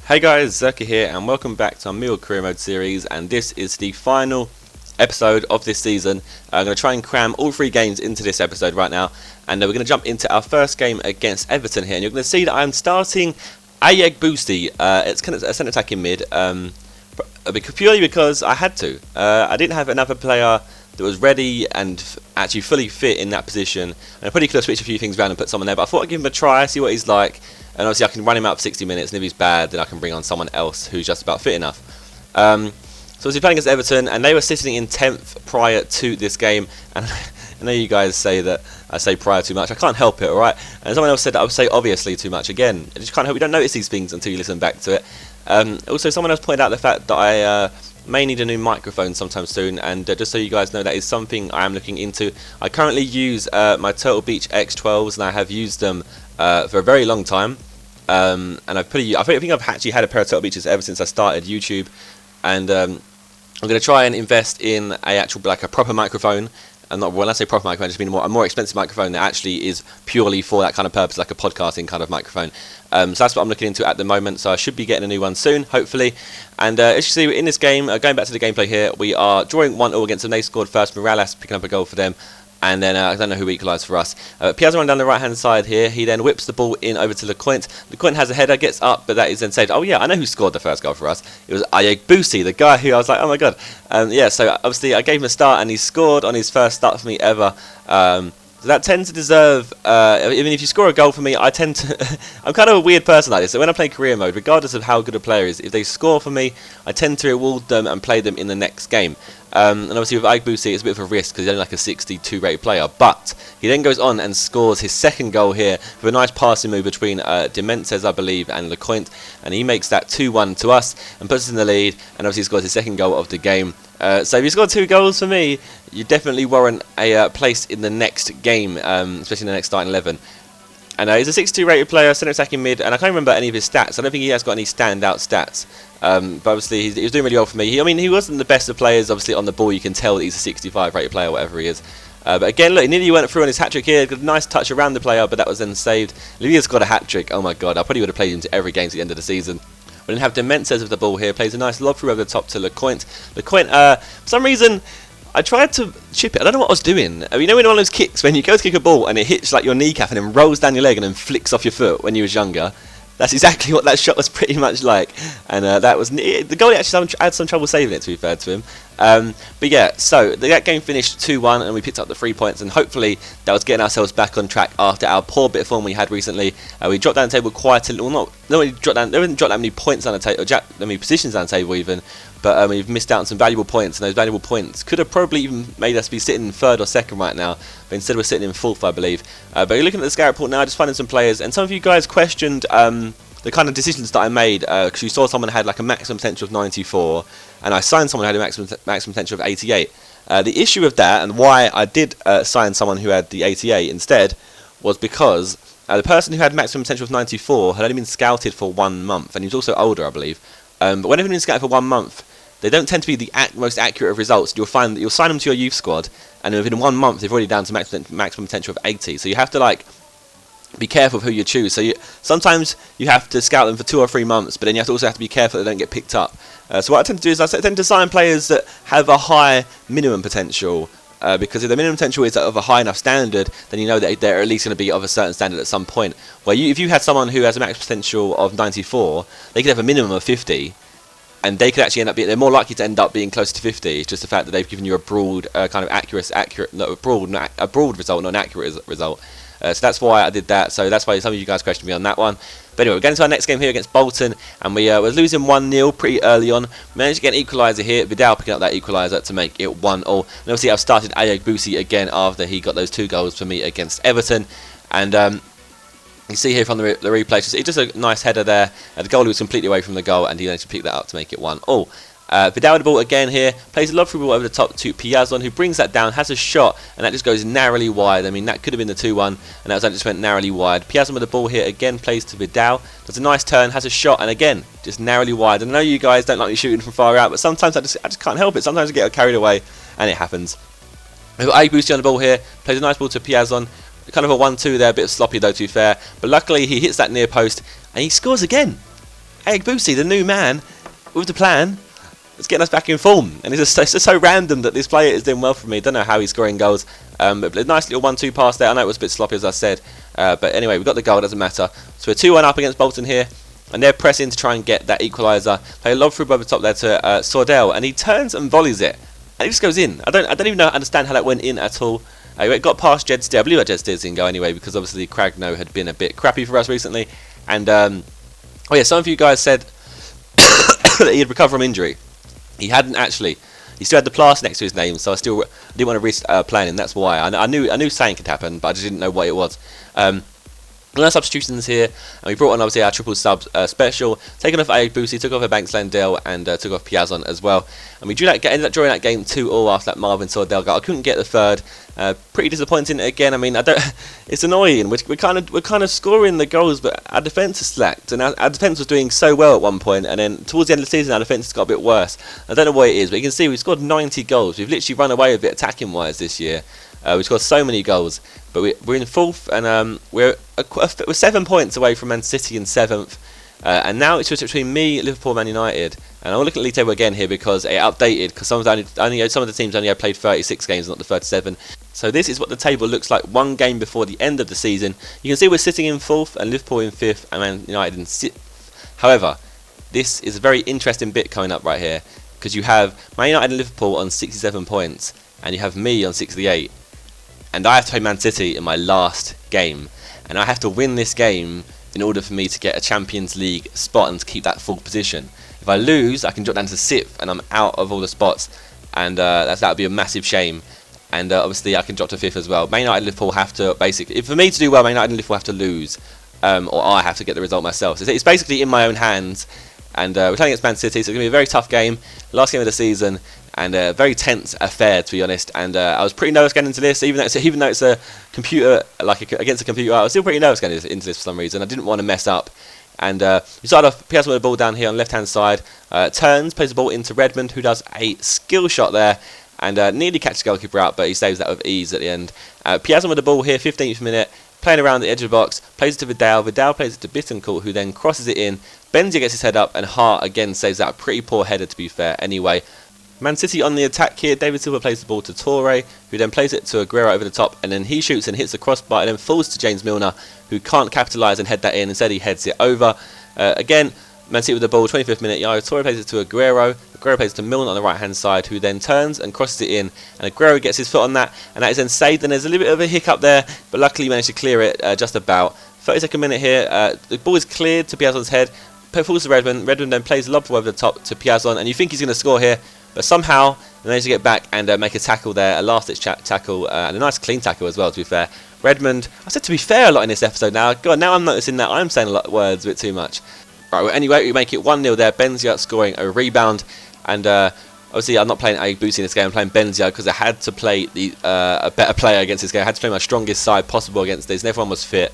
Hey guys, Zerkaa here and welcome back to our Millwall Career Mode series, and this is the final episode of this season. I'm going to try and cram all three games into this episode right now, and we're going to jump into our first game against Everton here, and you're going to see that I'm starting E076. It's kind of a centre attacking mid, purely because I had to. I didn't have another player that was ready and actually fully fit in that position, and I probably could have switched a few things around and put someone there, but I thought I'd give him a try, see what he's like. And obviously I can run him out for 60 minutes, and if he's bad, then I can bring on someone else who's just about fit enough. So obviously playing against Everton, and they were sitting in 10th prior to this game. And I know you guys say that I say prior too much. I can't help it, alright? And someone else said that I would say obviously too much. Again, I just can't help. You don't notice these things until you listen back to it. Also, someone else pointed out the fact that I may need a new microphone sometime soon, and just so you guys know, that is something I am looking into. I currently use my Turtle Beach X12s, and I have used them for a very long time, and I think I've actually had a pair of Turtle Beaches ever since I started YouTube, and I'm going to try and invest in a proper microphone. And not, when I say proper microphone, I just mean a more expensive microphone that actually is purely for that kind of purpose, like a podcasting kind of microphone. So that's what I'm looking into at the moment, so I should be getting a new one soon, hopefully. And as you see, in this game, going back to the gameplay here, we are drawing 1-1 against them. They scored first, Morales picking up a goal for them. And then I don't know who equalised for us. Piazza running down the right-hand side here. He then whips the ball in over to Lecointe. Lecointe has a header, gets up, but that is then saved. Oh yeah, I know who scored the first goal for us. It was E076, the guy who I was like, oh my god. Yeah, so obviously I gave him a start, and he scored on his first start for me ever. So that tends to deserve, even if you score a goal for me, I tend to, I'm kind of a weird person like this, so when I play career mode, regardless of how good a player is, if they score for me, I tend to reward them and play them in the next game. And obviously with E076, it's a bit of a risk because he's only like a 62 rated player, but he then goes on and scores his second goal here with a nice passing move between Dementes, I believe, and Lecointe, and he makes that 2-1 to us and puts us in the lead, and obviously scores his second goal of the game. So if you score 2 goals for me, you definitely warrant a place in the next game, especially in the next starting 11. And he's a 62 rated player, centre attacking mid, and I can't remember any of his stats. I don't think he has got any standout stats. But obviously he was doing really well for me. He wasn't the best of players, obviously on the ball. You can tell that he's a 65 rated player, whatever he is. But again, look, he nearly went through on his hat-trick here. Got a nice touch around the player, but that was then saved. Livia's got a hat-trick. Oh my god, I probably would have played him to every game to the end of the season. We then have Dementes with the ball here. Plays a nice lob through over the top to Lecointe. Lecointe, for some reason, I tried to chip it. I don't know what I was doing. You know, in one of those kicks when you go to kick a ball and it hits like your kneecap and then rolls down your leg and then flicks off your foot when you was younger? That's exactly what that shot was pretty much like. And that was the goalie actually had some trouble saving it, to be fair to him. But yeah, so that game finished 2-1 and we picked up the 3 points, and hopefully that was getting ourselves back on track after our poor bit of form we had recently. We dropped down the table quite a little. They didn't drop that many points on the table, or that many positions on the table even. But we've missed out on some valuable points, and those valuable points could have probably even made us be sitting in 3rd or 2nd right now. But instead we're sitting in 4th, I believe. But you're looking at the scout report now, just finding some players, and some of you guys questioned the kind of decisions that I made, because you saw someone had like a maximum potential of 94, and I signed someone who had a maximum potential of 88. The issue with that, and why I did sign someone who had the 88 instead, was because the person who had maximum potential of 94 had only been scouted for 1 month, and he was also older, I believe. But whenever you've been scouted for 1 month, they don't tend to be the most accurate of results. You'll find that you'll sign them to your youth squad, and within 1 month they've already down to maximum potential of 80. So you have to like be careful of who you choose. So sometimes you have to scout them for 2 or 3 months, but then you also have to be careful that they don't get picked up. So what I tend to do is I tend to sign players that have a high minimum potential, because if the minimum potential is of a high enough standard, then you know that they're at least going to be of a certain standard at some point. Where if you had someone who has a max potential of 94, they could have a minimum of 50, and they could actually end up they're more likely to end up being closer to 50. It's just the fact that they've given you a broad kind of a broad result, not an accurate result. So that's why I did that. So that's why some of you guys questioned me on that one. But anyway, we're getting to our next game here against Bolton, and we were losing 1-0 pretty early on. Managed to get an equaliser here. Vidal picking up that equaliser to make it 1-0. And obviously I've started E076 again after he got those 2 goals for me against Everton. And you see here from the replay, it's just a nice header there. The goalie was completely away from the goal, and he managed to pick that up to make it 1-0. Vidal with the ball again here, plays a lob through ball over the top to Piazza, who brings that down, has a shot, and that just goes narrowly wide. I mean, that could have been the 2-1, and that just went narrowly wide. Piazza with the ball here again, plays to Vidal, does a nice turn, has a shot, and again, just narrowly wide. And I know you guys don't like me shooting from far out, but sometimes I just can't help it. Sometimes I get carried away, and it happens. We've got E076 on the ball here, plays a nice ball to Piazza, kind of a 1-2 there, a bit sloppy though, to be fair, but luckily he hits that near post, and he scores again. Boosie, the new man with the plan, is getting us back in form. And it's just so random that this player is doing well for me. Don't know how he's scoring goals. But a nice little 1-2 pass there. I know it was a bit sloppy, as I said. But anyway, we got the goal, doesn't matter. So we're 2-1 up against Bolton here. And they're pressing to try and get that equaliser. Play a lob through above the top there to Sordell. And he turns and volleys it. And it just goes in. I don't even understand how that went in at all. It got past Jed Steer. I believe that Jed Steer's didn't go anyway, because obviously Cragno had been a bit crappy for us recently. And, oh yeah, some of you guys said that he had recovered from injury. He hadn't actually. He still had the plaster next to his name, so I didn't want to risk playing him. That's why. I knew something could happen, but I just didn't know what it was. No substitutions here, and we brought on obviously our triple sub special, taking off Boosie, took off a Banks Landell, and took off Piazon as well. And we ended up drawing that game 2-2 after that Marvin Sordell goal. I couldn't get the third. Pretty disappointing again. I mean, it's annoying. We're kind of scoring the goals, but our defence is slacked, and our defence was doing so well at one point, and then towards the end of the season, our defence has got a bit worse. I don't know what it is, but you can see we've scored 90 goals. We've literally run away with it attacking wise this year. We scored so many goals, but we're in 4th, and we're 7 points away from Man City in 7th. And now it's just between me, Liverpool, Man United. And I'm looking at the league table again here because it updated, because some of the teams only have played 36 games, not the 37. So this is what the table looks like one game before the end of the season. You can see we're sitting in 4th, and Liverpool in 5th, and Man United in 6th. However, this is a very interesting bit coming up right here, because you have Man United and Liverpool on 67 points, and you have me on 68. And I have to play Man City in my last game, and I have to win this game in order for me to get a Champions League spot and to keep that full position. If I lose, I can drop down to 6th, and I'm out of all the spots, and that would be a massive shame. And obviously, I can drop to 5th as well. Man United and Liverpool have to basically, for me to do well, Man United and Liverpool have to lose, or I have to get the result myself. So it's basically in my own hands. And we're playing against Man City, so it's going to be a very tough game, last game of the season, and a very tense affair, to be honest. And I was pretty nervous getting into this, even though it's a computer, against a computer. I was still pretty nervous getting into this for some reason. I didn't want to mess up. And we started off, Piazza with the ball down here on the left-hand side, turns, plays the ball into Redmond, who does a skill shot there, and nearly catches the goalkeeper out, but he saves that with ease at the end. Piazza with the ball here, 15th minute, playing around the edge of the box, plays it to Vidal. Vidal plays it to Bittencourt, who then crosses it in. Benzia gets his head up, and Hart again saves that. A pretty poor header, to be fair. Anyway, Man City on the attack here. David Silva plays the ball to Toure, who then plays it to Aguero over the top, and then he shoots and hits the crossbar, and then falls to James Milner, who can't capitalise and head that in. Instead, he heads it over. Again, Man City with the ball, 25th minute. Toure plays it to Aguero. Aguero plays it to Milner on the right-hand side, who then turns and crosses it in. And Aguero gets his foot on that, and that is then saved. And there's a little bit of a hiccup there, but luckily he managed to clear it just about. 32nd minute here. The ball is cleared to Piazzon's head. Falls to Redmond. Redmond then plays lob over the top to Piazzon, and you think he's going to score here, but somehow he managed to get back and make a tackle there, a last-ditch tackle, and a nice clean tackle as well, to be fair. Redmond, I said to be fair a lot in this episode now. God, now I'm noticing that I'm saying a lot of words a bit too much. Right, well, anyway, we make it 1-0 there. Benzia scoring a rebound, and obviously I'm not playing Boosie in this game. I'm playing Benzia because I had to play a better player against this game. I had to play my strongest side possible against this, and everyone was fit.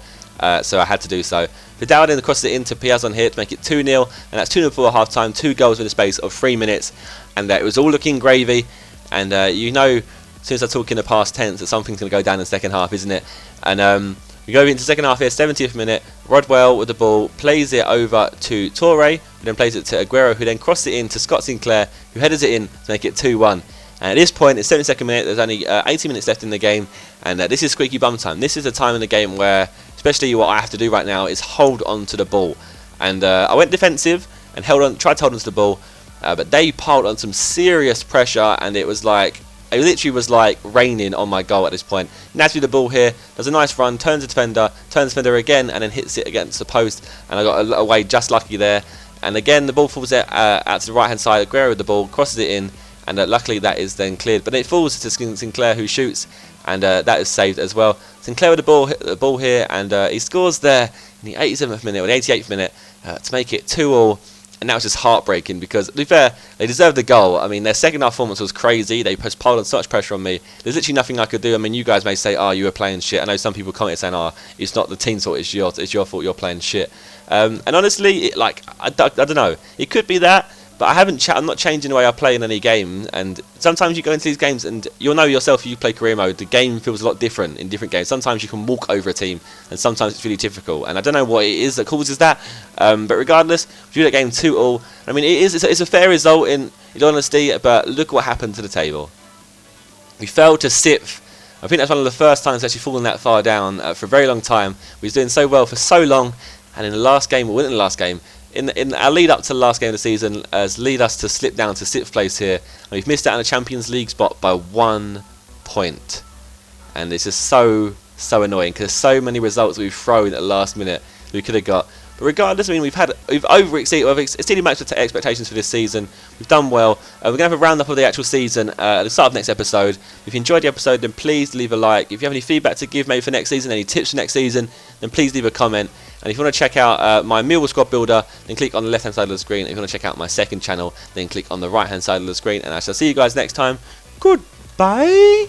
So I had to do so. Vidal then crosses it into Piazzon here to make it 2-0, and that's 2-0 for half time, 2 goals in the space of 3 minutes, and it was all looking gravy. And you know, since I talk in the past tense, that something's going to go down in the second half, isn't it? And we go into the second half here, 70th minute. Rodwell with the ball plays it over to Toure, who then plays it to Aguero, who then crosses it in to Scott Sinclair, who headers it in to make it 2-1. And at this point, it's 72nd minute, there's only 80 minutes left in the game, and this is squeaky bum time. This is the time in the game where, especially what I have to do right now, is hold on to the ball. And I went defensive and tried to hold on to the ball, but they piled on some serious pressure, and it literally was like raining on my goal at this point. Naturally, the ball here does a nice run, turns the defender again, and then hits it against the post, and I got away just lucky there. And again, the ball falls out to the right hand side. Aguero with the ball crosses it in, and luckily that is then cleared, but it falls to Sinclair, who shoots, and that is saved as well. Sinclair with the ball here, and he scores there in the 87th minute or the 88th minute to make it 2-2. And that was just heartbreaking because, to be fair, they deserved the goal. I mean, their second half performance was crazy. They piled on such pressure on me. There's literally nothing I could do. I mean, you guys may say, "Oh, you were playing shit." I know some people commented saying, "Oh, it's not the team's fault. It's your fault. You're playing shit." And honestly, I don't know. It could be that, but I'm not changing the way I play in any game. And sometimes you go into these games and you'll know yourself if you play career mode, the game feels a lot different in different games. Sometimes you can walk over a team, and sometimes it's really difficult. And I don't know what it is that causes that. But regardless, we drew that game 2-2. I mean, it's a fair result in honesty, but look what happened to the table. We fell to 6th. I think that's one of the first times actually fallen that far down for a very long time. We was doing so well for so long, and in the last game, we went in the last game. In our lead up to the last game of the season, has lead us to slip down to 6th place here, and we've missed out on the Champions League spot by 1 point. And it's just so annoying because so many results we've thrown at the last minute we could have got. But regardless, I mean, we've exceeded match expectations for this season. We've done well. We're going to have a roundup of the actual season at the start of the next episode. If you enjoyed the episode, then please leave a like. If you have any feedback to give maybe for next season, any tips for next season, then please leave a comment. And if you want to check out my Millwall squad builder, then click on the left hand side of the screen. If you want to check out my second channel, then click on the right hand side of the screen. And I shall see you guys next time. Goodbye.